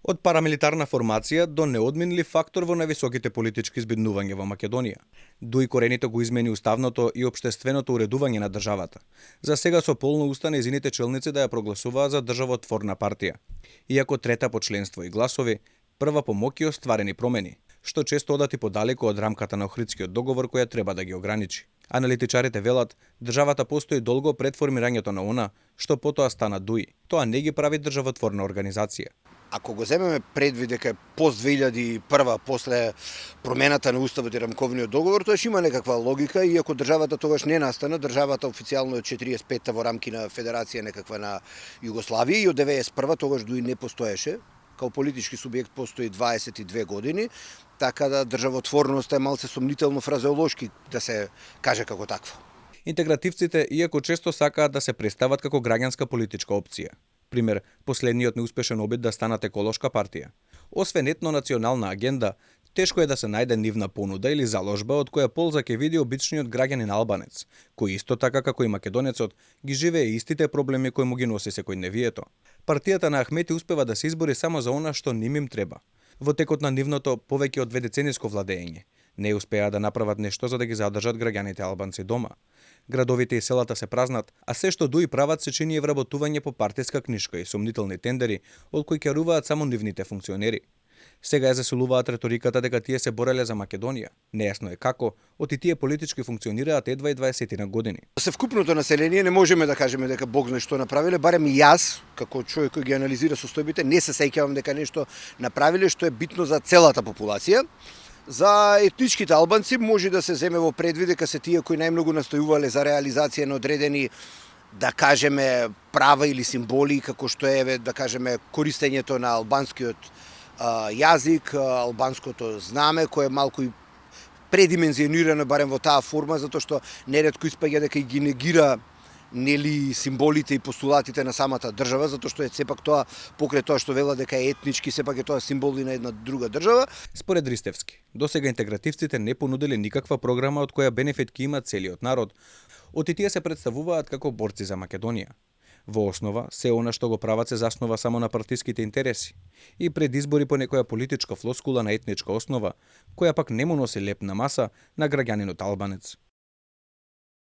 Од парамилитарна формација до неодминлив фактор во највисоките политички збиднувања во Македонија. Дуи корените го измени уставното и општественото уредување на државата. За сега со полно уста нејзините челници да ја прогласуваат за државотворна партија. Иако трета по членство и гласови, прва по моќ и остварени промени, што често одат и подалеку од рамката на Охридскиот договор која треба да ги ограничи. Аналитичарите велат, државата постои долго пред формирањето на она, што потоа стана ДУИ. Тоа не ги прави државотворна организација. Ако го земеме предвид дека е пост 2001 после промената на уставот и рамковниот договор, тоа има некаква логика, иако државата тогаш не настана, државата официјално од 45-та во рамки на федерација некаква на Југославија и од 91 тогаш дуи не постоеше. Као политички субјект постои 22 години, така да државотворноста е малце сомнително фразеолошки да се каже како таква. Интегративците, иако често сакаат да се представат како граѓанска политичка опција. Пример, последниот неуспешен обид да станат еколошка партија. Освен етно-национална агенда, тешко е да се најде нивна понуда или заложба од која полза ќе види обичниот граѓанин албанец, кој исто така како и македонецот ги живее истите проблеми кои му ги носи секојдневието. Партијата на Ахмети успева да се избори само за она што ним треба. Во текот на нивното повеќе од дведецениско владење, не успеа да направат нешто за да ги задржат граѓаните албанци дома. Градовите и селата се празнат, а се што дуи прават се чини е вработување по партиска книшка и сомнителни тендери, од кои керуваат само нивните функционери. Сега ја засилуваат реториката дека тие се бореле за Македонија. Нејасно е како, оти тие политички функционираат едва и 20 на години. Се вкупното население не можеме да кажеме дека Бог знае што направиле, барем и јас, како човек кој ги анализира состојбите, не се сеќавам дека нешто направиле што е битно за целата популација. За етничките албанци може да се земе во предвид дека се тие кои најмногу настојувале за реализација на одредени, да кажеме, права или символи, како што е, да кажеме, користењето на албанскиот јазик, албанското знаме, кое е малку и предимензионирано барем во таа форма, затоа што неретко испаѓа дека и ги негира нели символите и постулатите на самата држава, затоа што е сепак тоа покрај тоа што вела дека е етнички, сепак е тоа символи на една друга држава. Според Ристевски, досега интегративците не понудиле никаква програма од која бенефит ќе има целиот народ, оти тие се представуваат како борци за Македонија. Во основа, се она што го прават се заснова само на партиските интереси и пред избори по некоја политичка флоскула на етничка основа, која пак не му носи леп на маса на граѓанинот албанец.